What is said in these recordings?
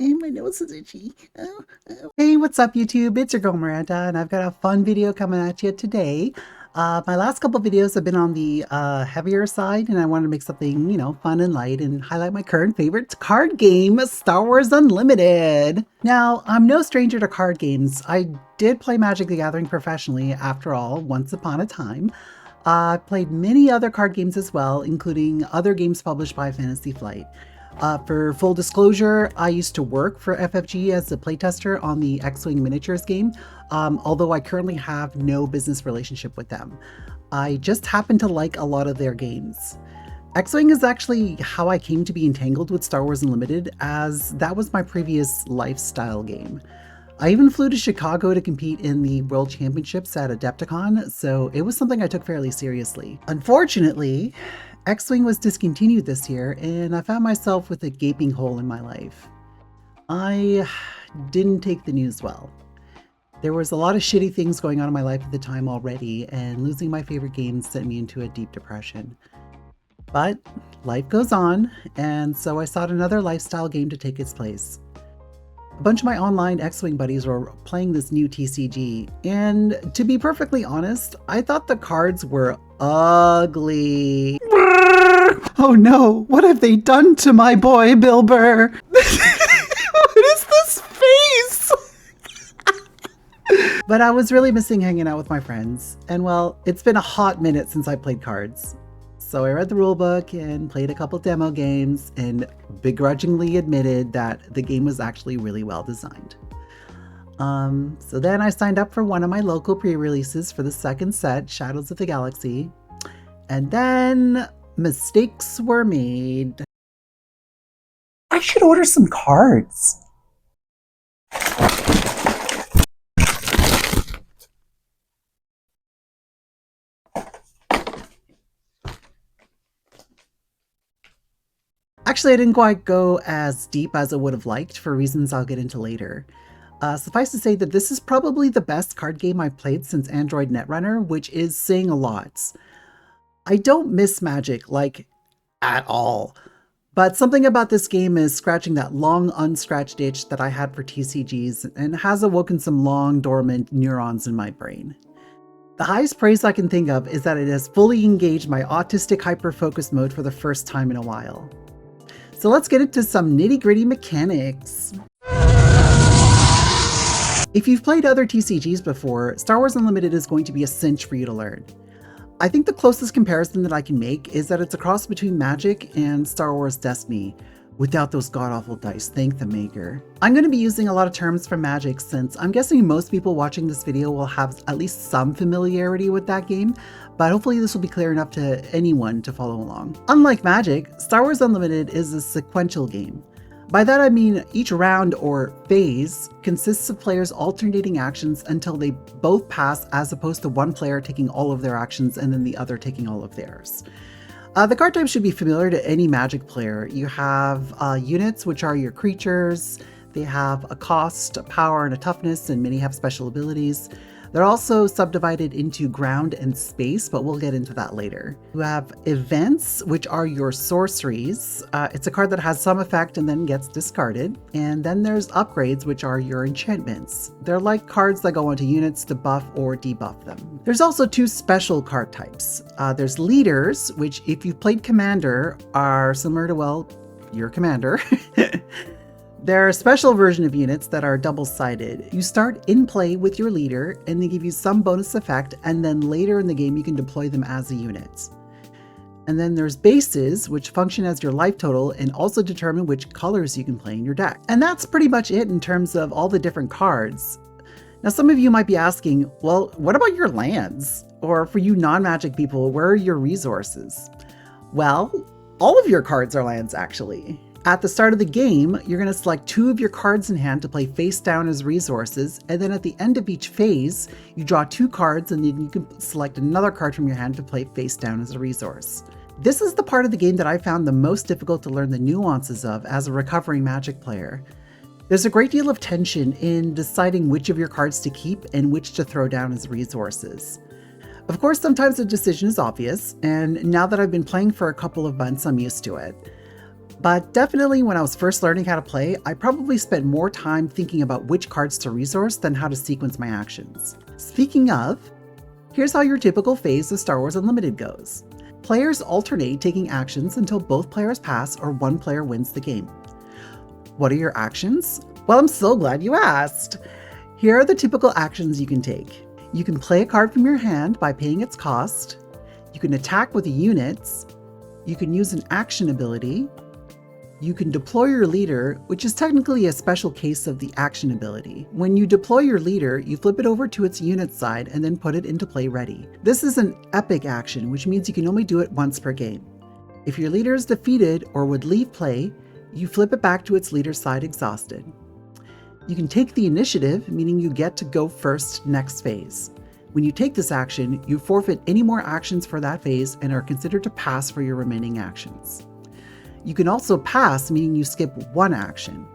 My nose is itchy. Hey, what's up, YouTube? It's your girl Miranda, and I've got a fun video coming at you today. My last couple videos have been on the heavier side, and I wanted to make something, fun and light and highlight my current favorite card game, Star Wars Unlimited. Now, I'm no stranger to card games. I did play Magic the Gathering professionally, after all, once upon a time. I've played many other card games as well, including other games published by Fantasy Flight. For full disclosure, I used to work for FFG as a playtester on the X-Wing miniatures game, although I currently have no business relationship with them. I just happen to like a lot of their games. X-Wing is actually how I came to be entangled with Star Wars Unlimited, as that was my previous lifestyle game. I even flew to Chicago to compete in the World Championships at Adepticon, so it was something I took fairly seriously. Unfortunately, X-Wing was discontinued this year, and I found myself with a gaping hole in my life. I didn't take the news well. There was a lot of shitty things going on in my life at the time already, and losing my favorite game sent me into a deep depression. But life goes on, and so I sought another lifestyle game to take its place. A bunch of my online X-Wing buddies were playing this new TCG, and to be perfectly honest, I thought the cards were ugly. Oh no, what have they done to my boy, Bill Burr? What is this face? But I was really missing hanging out with my friends, and well, it's been a hot minute since I played cards. So I read the rulebook and played a couple demo games and begrudgingly admitted that the game was actually really well designed. So then I signed up for one of my local pre-releases for the second set, Shadows of the Galaxy, and then mistakes were made. I should order some cards. Actually, I didn't quite go as deep as I would have liked for reasons I'll get into later. Suffice to say that this is probably the best card game I've played since Android Netrunner, which is saying a lot. I don't miss Magic, like, at all. But something about this game is scratching that long unscratched itch that I had for TCGs and has awoken some long dormant neurons in my brain. The highest praise I can think of is that it has fully engaged my autistic hyper-focus mode for the first time in a while. So let's get into some nitty-gritty mechanics. If you've played other TCGs before, Star Wars Unlimited is going to be a cinch for you to learn. I think the closest comparison that I can make is that it's a cross between Magic and Star Wars Destiny, without those god-awful dice, thank the maker. I'm going to be using a lot of terms from Magic since I'm guessing most people watching this video will have at least some familiarity with that game, but hopefully this will be clear enough to anyone to follow along. Unlike Magic, Star Wars Unlimited is a sequential game. By that I mean each round or phase consists of players alternating actions until they both pass, as opposed to one player taking all of their actions and then the other taking all of theirs. The card types should be familiar to any Magic player. You have units, which are your creatures. They have a cost, a power, and a toughness, and many have special abilities. They're also subdivided into ground and space, but we'll get into that later. You have events, which are your sorceries. It's a card that has some effect and then gets discarded. And then there's upgrades, which are your enchantments. They're like cards that go onto units to buff or debuff them. There's also two special card types. There's leaders, which if you've played Commander are similar to, well, your Commander. They're a special version of units that are double-sided. You start in play with your leader, and they give you some bonus effect, and then later in the game you can deploy them as a unit. And then there's bases, which function as your life total and also determine which colors you can play in your deck. And that's pretty much it in terms of all the different cards. Now some of you might be asking, well, what about your lands? Or for you non-Magic people, where are your resources? Well, all of your cards are lands actually. At the start of the game, you're going to select two of your cards in hand to play face down as resources, and then at the end of each phase, you draw two cards and then you can select another card from your hand to play face down as a resource. This is the part of the game that I found the most difficult to learn the nuances of as a recovering Magic player. There's a great deal of tension in deciding which of your cards to keep and which to throw down as resources. Of course, sometimes the decision is obvious, and now that I've been playing for a couple of months, I'm used to it. But definitely when I was first learning how to play, I probably spent more time thinking about which cards to resource than how to sequence my actions. Speaking of, here's how your typical phase of Star Wars Unlimited goes. Players alternate taking actions until both players pass or one player wins the game. What are your actions? Well, I'm so glad you asked. Here are the typical actions you can take. You can play a card from your hand by paying its cost. You can attack with units. You can use an action ability. You can deploy your leader, which is technically a special case of the action ability. When you deploy your leader, you flip it over to its unit side and then put it into play ready. This is an epic action, which means you can only do it once per game. If your leader is defeated or would leave play, you flip it back to its leader's side exhausted. You can take the initiative, meaning you get to go first next phase. When you take this action, you forfeit any more actions for that phase and are considered to pass for your remaining actions. You can also pass, meaning you skip one action.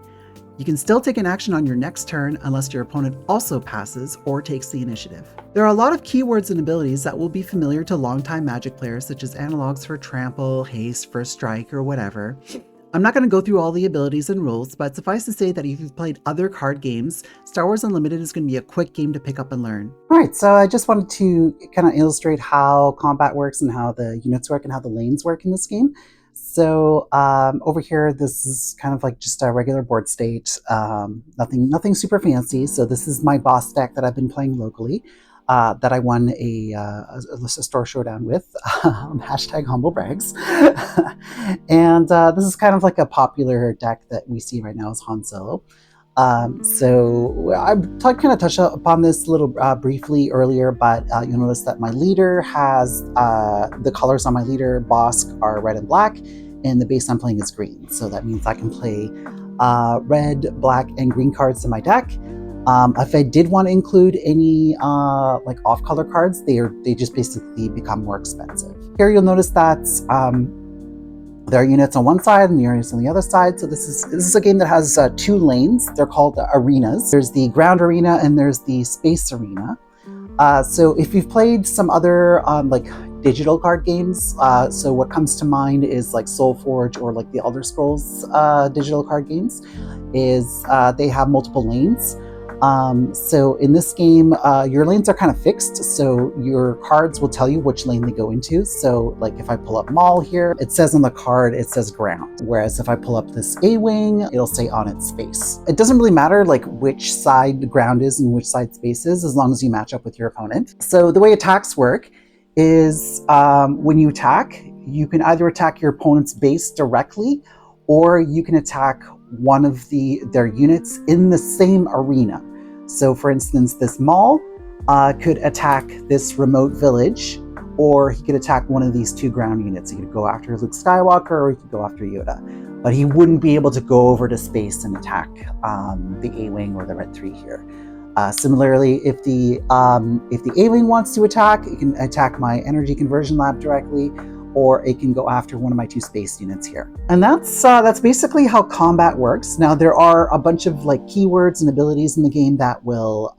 You can still take an action on your next turn unless your opponent also passes or takes the initiative. There are a lot of keywords and abilities that will be familiar to longtime Magic players, such as analogs for trample, haste, first strike, or whatever. I'm not going to go through all the abilities and rules, but suffice to say that if you've played other card games, Star Wars Unlimited is going to be a quick game to pick up and learn. All right, so I just wanted to kind of illustrate how combat works and how the units work and how the lanes work in this game. So over here, this is kind of like just a regular board state, nothing super fancy. So this is my boss deck that I've been playing locally. That I won a store showdown with, hashtag humble brags. And this is kind of like a popular deck that we see right now is Han Solo. So I kind of touched upon this a little briefly earlier, but you'll notice that my leader has the colors on my leader Bosk are red and black, and the base I'm playing is green. So that means I can play red, black, and green cards in my deck. If I did want to include any like off-color cards, they just basically become more expensive. Here you'll notice that there are units on one side and the units on the other side. So this is a game that has two lanes. They're called arenas. There's the ground arena and there's the space arena. So if you've played some other like digital card games, so what comes to mind is like Soulforge or like the Elder Scrolls digital card games, is they have multiple lanes. So in this game, your lanes are kind of fixed, so your cards will tell you which lane they go into. So like if I pull up Mall here, it says on the card, it says ground. Whereas if I pull up this A-wing, it'll say on its space. It doesn't really matter like which side the ground is and which side space is, as long as you match up with your opponent. So the way attacks work is when you attack, you can either attack your opponent's base directly, or you can attack one of their units in the same arena. So for instance, this Mall could attack this remote village, or he could attack one of these two ground units. He could go after Luke Skywalker, or he could go after Yoda. But he wouldn't be able to go over to space and attack the A-Wing or the Red 3 here. Similarly, if the A-Wing wants to attack, it can attack my energy conversion lab directly, or it can go after one of my two space units here. And that's basically how combat works. Now, there are a bunch of like keywords and abilities in the game that will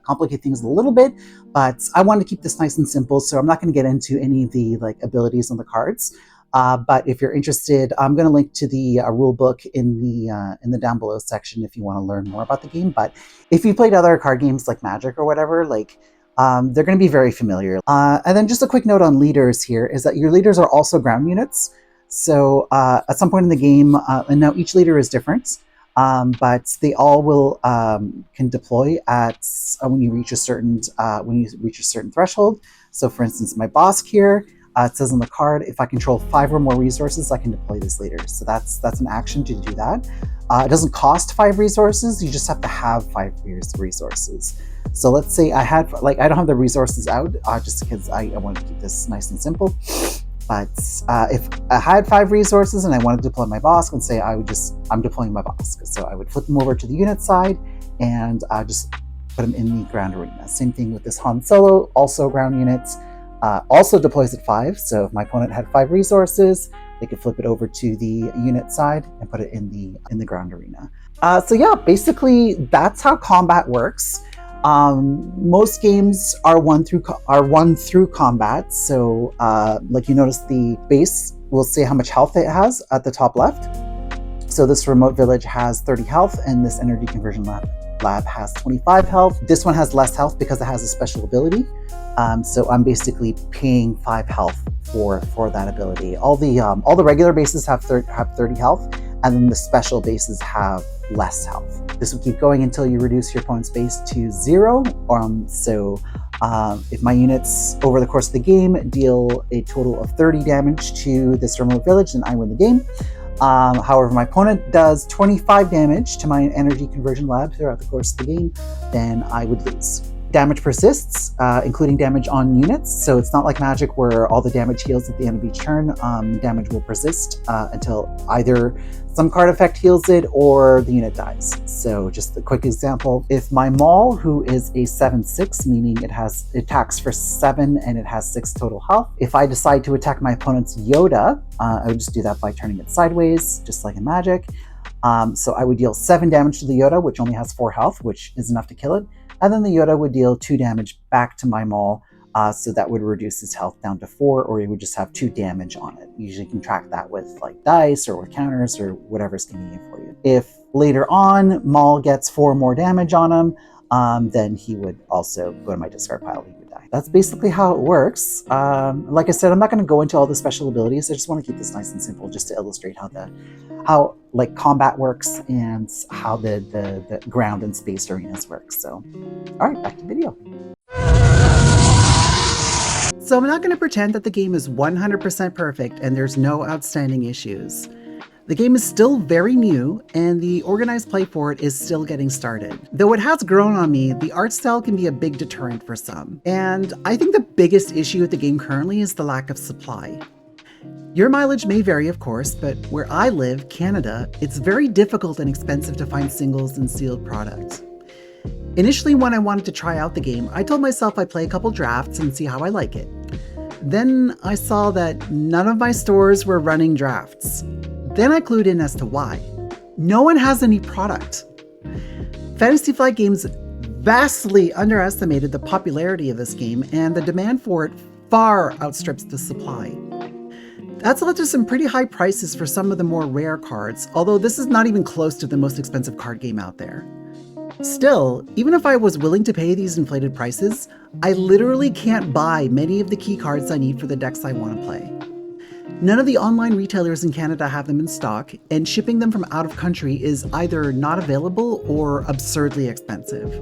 complicate things a little bit, but I wanted to keep this nice and simple, so I'm not going to get into any of the like abilities on the cards. But if you're interested, I'm going to link to the rule book in the down below section if you want to learn more about the game. But if you played other card games like Magic or whatever, like they're going to be very familiar. And then just a quick note on leaders here is that your leaders are also ground units. So at some point in the game, and now each leader is different, but they all will can deploy at when you reach a certain threshold. So for instance, my Bosk here, it says on the card, if I control 5 or more resources, I can deploy this leader. So that's an action to do that. It doesn't cost 5 resources. You just have to have 5 resources. So let's say I don't have the resources out just because I wanted to keep this nice and simple. But if I had 5 resources and I wanted to deploy my Bosk, and say I'm deploying my Bosk. So I would flip them over to the unit side and just put them in the ground arena. Same thing with this Han Solo, also ground units. Also deploys at 5, so if my opponent had 5 resources, they could flip it over to the unit side and put it in the ground arena. So yeah, basically that's how combat works. Most games are won through combat. So like you notice, the base will say how much health it has at the top left. So this remote village has 30 health, and this energy conversion lab has 25 health. This one has less health because it has a special ability. So I'm basically paying 5 health for that ability. All the regular bases have 30 health, and then the special bases have less health. This will keep going until you reduce your opponent's base to 0. If my units over the course of the game deal a total of 30 damage to this remote village, then I win the game. However, my opponent does 25 damage to my energy conversion lab throughout the course of the game, then I would lose. Damage persists, including damage on units, so it's not like Magic where all the damage heals at the end of each turn. Damage will persist until either some card effect heals it or the unit dies. So just a quick example, if my Maul, who is a 7/6, meaning it attacks for 7 and it has 6 total health, if I decide to attack my opponent's Yoda, I would just do that by turning it sideways, just like in Magic. So I would deal 7 damage to the Yoda, which only has 4 health, which is enough to kill it. And then the Yoda would deal 2 damage back to my Maul, so that would reduce his health down to 4, or he would just have 2 damage on it. Usually you can track that with like dice or with counters or whatever's convenient for you. If later on Maul gets 4 more damage on him, then he would also go to my discard pile. He would die. That's basically how it works. Like I said, I'm not going to go into all the special abilities. I just want to keep this nice and simple, just to illustrate how like combat works and how the ground and space arenas work. So, all right, back to the video. So I'm not going to pretend that the game is 100% perfect and there's no outstanding issues. The game is still very new, and the organized play for it is still getting started. Though it has grown on me, the art style can be a big deterrent for some. And I think the biggest issue with the game currently is the lack of supply. Your mileage may vary, of course, but where I live, Canada, it's very difficult and expensive to find singles and sealed products. Initially, when I wanted to try out the game, I told myself I'd play a couple drafts and see how I like it. Then I saw that none of my stores were running drafts. Then I clued in as to why. No one has any product. Fantasy Flight Games vastly underestimated the popularity of this game, and the demand for it far outstrips the supply. That's led to some pretty high prices for some of the more rare cards, although this is not even close to the most expensive card game out there. Still, even if I was willing to pay these inflated prices, I literally can't buy many of the key cards I need for the decks I want to play. None of the online retailers in Canada have them in stock, and shipping them from out of country is either not available or absurdly expensive.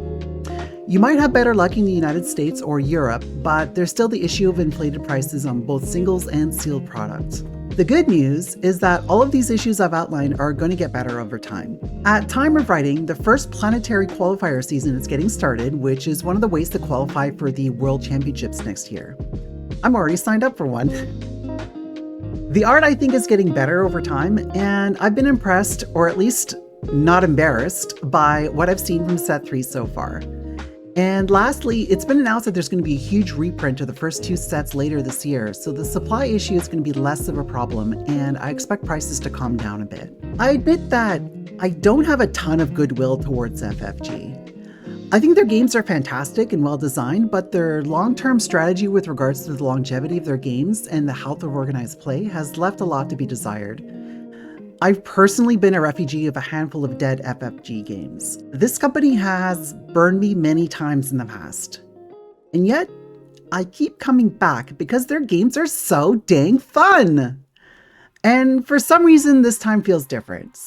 You might have better luck in the United States or Europe, but there's still the issue of inflated prices on both singles and sealed products. The good news is that all of these issues I've outlined are going to get better over time. At time of writing, the first planetary qualifier season is getting started, which is one of the ways to qualify for the World Championships next year. I'm already signed up for one. The art, I think, is getting better over time, and I've been impressed, or at least not embarrassed, by what I've seen from set 3 so far. And lastly, it's been announced that there's going to be a huge reprint of the first 2 sets later this year, so the supply issue is going to be less of a problem, and I expect prices to calm down a bit. I admit that I don't have a ton of goodwill towards FFG. I think their games are fantastic and well designed, but their long-term strategy with regards to the longevity of their games and the health of organized play has left a lot to be desired. I've personally been a refugee of a handful of dead FFG games. This company has burned me many times in the past. And yet, I keep coming back because their games are so dang fun! And for some reason, this time feels different.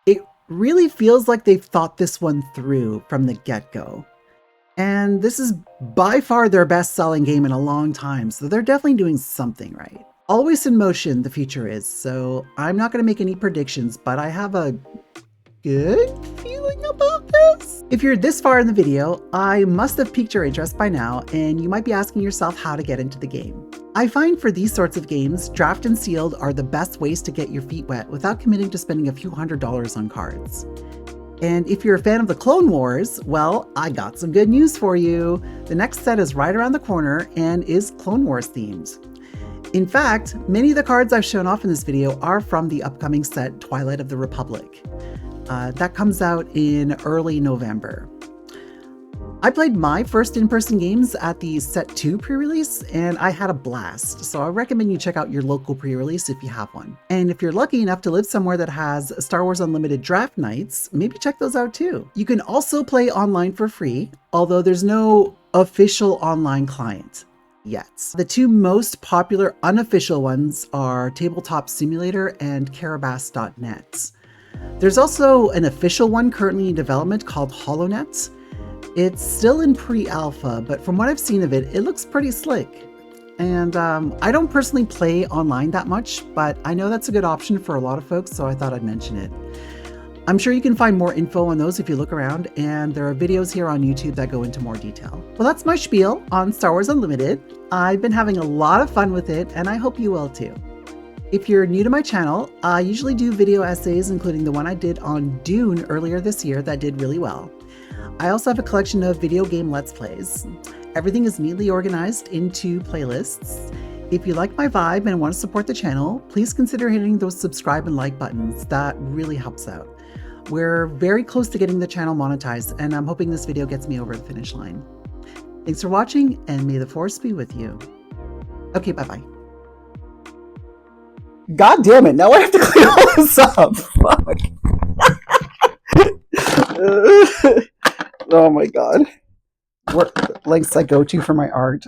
It really feels like they've thought this one through from the get-go. And this is by far their best-selling game in a long time, so they're definitely doing something right. Always in motion, the future is, so I'm not going to make any predictions, but I have a good feeling about this. If you're this far in the video, I must have piqued your interest by now, and you might be asking yourself how to get into the game. I find for these sorts of games, draft and sealed are the best ways to get your feet wet without committing to spending a few $100s on cards. And if you're a fan of the Clone Wars, well, I got some good news for you. The next set is right around the corner and is Clone Wars themed. In fact, many of the cards I've shown off in this video are from the upcoming set Twilight of the Republic. That comes out in early November. I played my first in-person games at the Set 2 pre-release, and I had a blast, so I recommend you check out your local pre-release if you have one. And if you're lucky enough to live somewhere that has Star Wars Unlimited draft nights, maybe check those out too. You can also play online for free, although there's no official online client yet. The two most popular unofficial ones are Tabletop Simulator and Carabas.net. There's also an official one currently in development called HoloNet. It's still in pre-alpha, but from what I've seen of it, it looks pretty slick. And I don't personally play online that much, but I know that's a good option for a lot of folks, so I thought I'd mention it. I'm sure you can find more info on those if you look around, and there are videos here on YouTube that go into more detail. Well, that's my spiel on Star Wars Unlimited. I've been having a lot of fun with it, and I hope you will too. If you're new to my channel, I usually do video essays, including the one I did on Dune earlier this year that did really well. I also have a collection of video game Let's Plays. Everything is neatly organized into playlists. If you like my vibe and want to support the channel, please consider hitting those subscribe and like buttons. That really helps out. We're very close to getting the channel monetized, and I'm hoping this video gets me over the finish line. Thanks for watching, and may the Force be with you. Okay, bye-bye. God damn it, now I have to clean all this up. Fuck. Oh my god. What lengths I go to for my art.